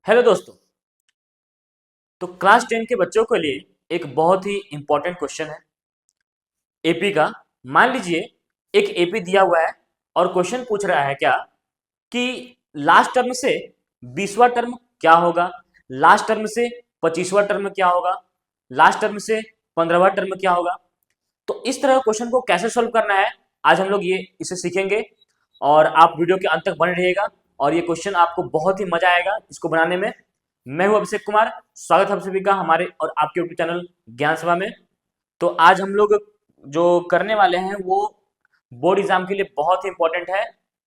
Hello दोस्तों। तो class 10 के बच्चों के लिए एक बहुत ही इंपॉर्टेंट क्वेश्चन है एपी का। मान लीजिए एक एपी दिया हुआ है और क्वेश्चन पूछ रहा है क्या कि लास्ट टर्म से 20वां टर्म क्या होगा, लास्ट टर्म से 25वां टर्म क्या होगा, लास्ट टर्म से 15वां टर्म क्या होगा। तो इस तरह क्वेश्चन को कैसे सॉल्व करना है आज हम लोग ये इसे सीखेंगे और आप वीडियो के अंत तक बने रहिएगा और ये क्वेश्चन आपको बहुत ही मजा आएगा इसको बनाने में। मैं हूं अभिषेक कुमार, स्वागत है आप सभी का हमारे और आपके यूट्यूब चैनल ज्ञान सभा में। तो आज हम लोग जो करने वाले हैं वो बोर्ड एग्जाम के लिए बहुत ही इंपॉर्टेंट है,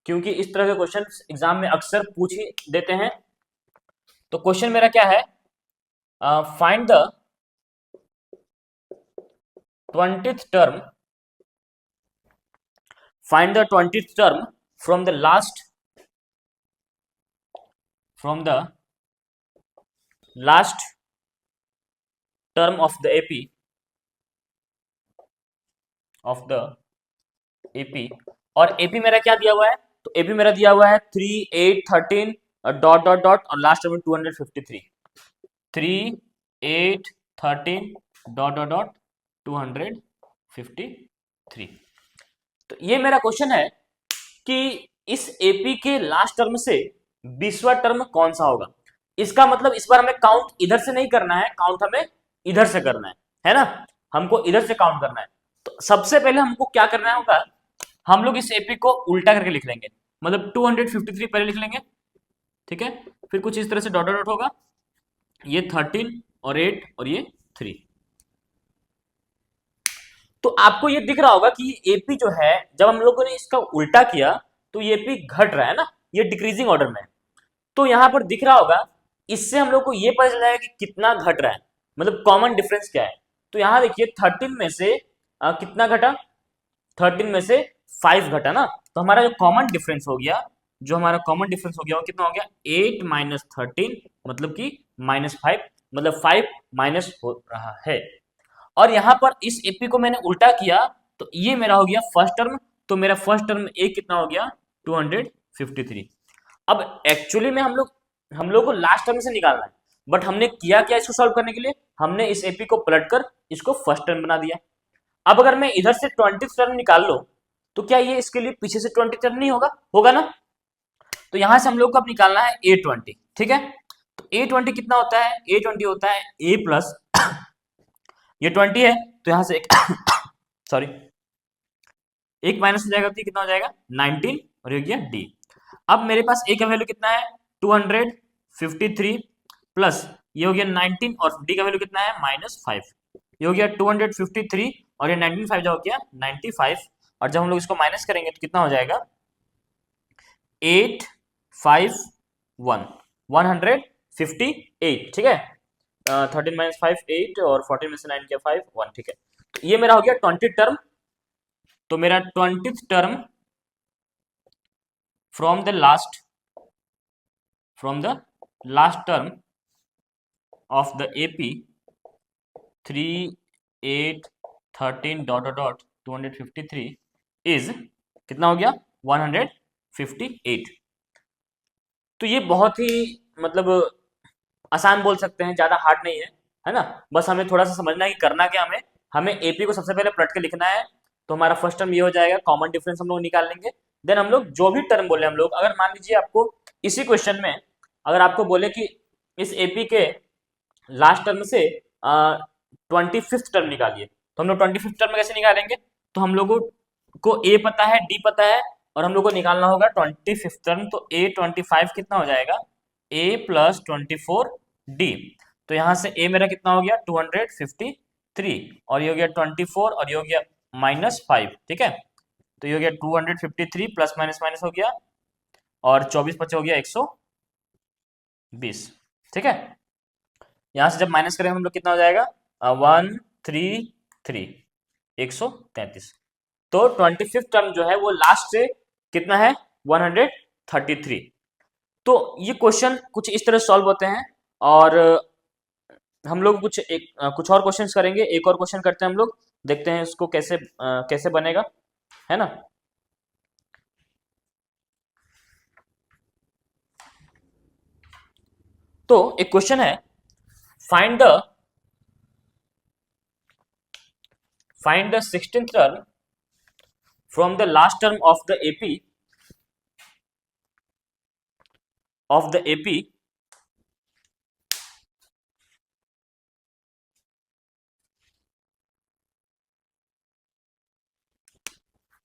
क्योंकि इस तरह के क्वेश्चन एग्जाम में अक्सर पूछ ही देते हैं। तो क्वेश्चन मेरा क्या है, find the 20th term, find the 20th term from the last term of the AP और AP मेरा क्या दिया हुआ है, तो AP मेरा दिया हुआ है 3, 8, 13 डॉट डॉट डॉट और last term 253, 3, 8, 13 dot dot dot 253। तो ये मेरा क्वेश्चन है कि इस एपी के लास्ट टर्म से 20वां टर्म कौन सा होगा। इसका मतलब इस बार हमें काउंट इधर से नहीं करना है, काउंट हमें इधर से करना है ना। हमको इधर से काउंट करना है। तो सबसे पहले हमको क्या करना होगा, हम लोग इस एपी को उल्टा करके लिख लेंगे, मतलब 253 पहले लिख लेंगे, ठीक है। फिर कुछ इस तरह से डॉट डॉट होगा, ये 13 और 8 और ये 3। तो आपको ये दिख रहा होगा कि एपी जो है जब हम लोगों ने इसका उल्टा किया तो ये एपी घट रहा है ना, ये डिक्रीजिंग ऑर्डर में है। तो यहां पर दिख रहा होगा, इससे हम लोग को ये पता चला है कि कितना घट रहा है, मतलब कॉमन डिफरेंस क्या है। तो यहां देखिए 13 में से कितना घटा, 13 में से 5 घटा ना। तो हमारा जो कॉमन डिफरेंस हो गया, जो हमारा कॉमन डिफरेंस हो गया वो कितना हो गया, 8 माइनस 13 मतलब कि -5, मतलब 5 माइनस हो रहा है। और यहां पर इस एपी को मैंने उल्टा किया तो ये मेरा हो गया फर्स्ट टर्म। तो मेरा फर्स्ट टर्म ए कितना हो गया, 253। अब एक्चुअली में हम लोग को लास्ट टर्म से निकालना है, बट हमने किया क्या इसको सॉल्व करने के लिए, हमने इस एपी को पलट कर इसको फर्स्ट टर्म बना दिया। अब अगर मैं इधर से 20th टर्म निकाल लो तो क्या ये इसके लिए पीछे से 20 टर्म नहीं होगा, होगा ना। तो यहां से हम लोग को अब निकालना है A20, ठीक है। तो A20 कितना होता है, A20 होता है A प्लस, ये 20 है तो यहां से एक सॉरी एक माइनस हो जाएगा तो ये कितना हो जाएगा 19 और ये गया डी। अब मेरे पास ए का वैल्यू कितना है 253 प्लस ये हो गया 19 और डी का वैल्यू कितना है -5। ये हो गया 253 और ये 19 5 हो गया 95। और जब हम लोग इसको माइनस करेंगे तो कितना हो जाएगा 851 158, ठीक है। 13 माइनस 5 8 और 14 में से 9 किया 5 1, ठीक है। तो ये मेरा हो गया 20 टर्म। तो मेरा 20th term from the last term of the AP 3, 8, 13 dot dot dot 253 is कितना हो गया 158। तो ये बहुत ही मतलब आसान बोल सकते हैं, ज्यादा हार्ड नहीं है ना। बस हमें थोड़ा सा समझना है कि करना क्या, हमें हमें एपी को सबसे पहले पलट के लिखना है। तो हमारा फर्स्ट टर्म ये हो जाएगा, कॉमन डिफरेंस हम लोग निकाल लेंगे। देन हम लोग जो भी टर्म बोले हम लोग, अगर मान लीजिए आपको इसी क्वेश्चन में अगर आपको बोले कि इस एपी के लास्ट टर्म से 25th टर्म निकालिए, तो हम लोग 25th टर्म कैसे निकालेंगे। तो हम लोगों को ए पता है, डी पता है और हम लोग को निकालना होगा 25th टर्म। तो A25 कितना हो जाएगा a प्लस 24 डी। तो यहां से a मेरा कितना हो गया 253 और ये हो गया 24 और ये हो गया -5, ठीक है। तो ये हो गया 253 प्लस माइनस माइनस हो गया और 24 पचे हो गया 120, ठीक है। यहां से जब माइनस करेंगे हम लोग कितना हो जाएगा 133 133। तो 25th टर्म जो है वो लास्ट से कितना है 133। तो ये क्वेश्चन कुछ इस तरह सॉल्व होते हैं और हम लोग कुछ और क्वेश्चंस करेंगे। एक और क्वेश्चन करते हैं हम लोग, देखते हैं इसको कैसे कैसे बनेगा, है ना। तो एक क्वेश्चन है, find the 16th term from the last term of the AP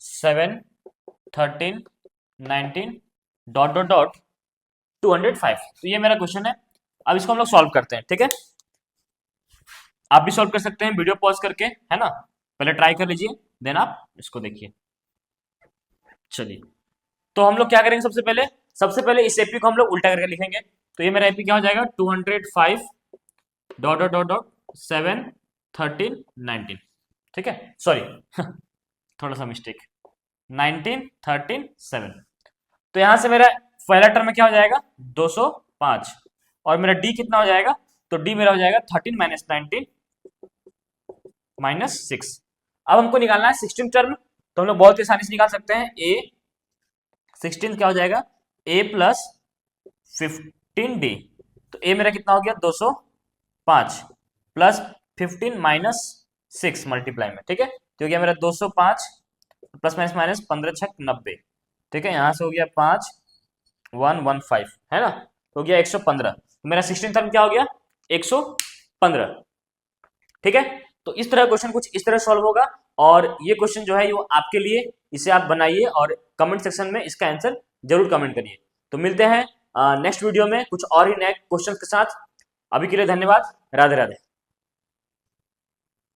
7, 13, 19 dot dot dot 205। तो ये मेरा क्वेश्चन है। अब इसको हम लोग सॉल्व करते हैं, ठीक है। आप भी सॉल्व कर सकते हैं वीडियो पॉज करके, है ना। पहले ट्राई कर लीजिए, देन आप इसको देखिए। चलिए, तो हम लोग क्या करेंगे, सबसे पहले इस एपी को हम लोग उल्टा करके लिखेंगे। तो ये मेरा एपी क्या हो जाएगा, 205 डॉट डॉट डॉट डॉट 7, 13, 19, ठीक है। सॉरी थोड़ा सा मिस्टेक, 19, 13, 7। तो यहां से मेरा पहला टर्म में क्या हो जाएगा, 205, और मेरा डी कितना हो जाएगा, तो डी मेरा हो जाएगा 13 माइनस 19 माइनस 6। अब हमको निकालना है 16 टर्म, तो हम लोग बहुत ही आसानी से निकाल सकते हैं। ए 16 क्या हो जाएगा, ए प्लस 15 डी। तो ए मेरा कितना हो गया, 205 प्लस 15 माइनस 6 मल्टीप्लाई में, ठीक है। तो हो गया मेरा 205 प्लस माइनस माइनस 15 छक 90, ठीक है। यहां से हो गया 5 115, है ना। तो हो गया 115। तो मेरा 16 टर्म क्या हो गया, 115, ठीक है। तो इस तरह क्वेश्चन कुछ इस तरह सॉल्व होगा, और ये क्वेश्चन जो है वो आपके लिए, इसे आप बनाइए और कमेंट सेक्शन में इसका आंसर जरूर कमेंट करिए। तो मिलते हैं नेक्स्ट वीडियो में कुछ और ही नए क्वेश्चन के साथ। अभी के लिए धन्यवाद, राधे राधे।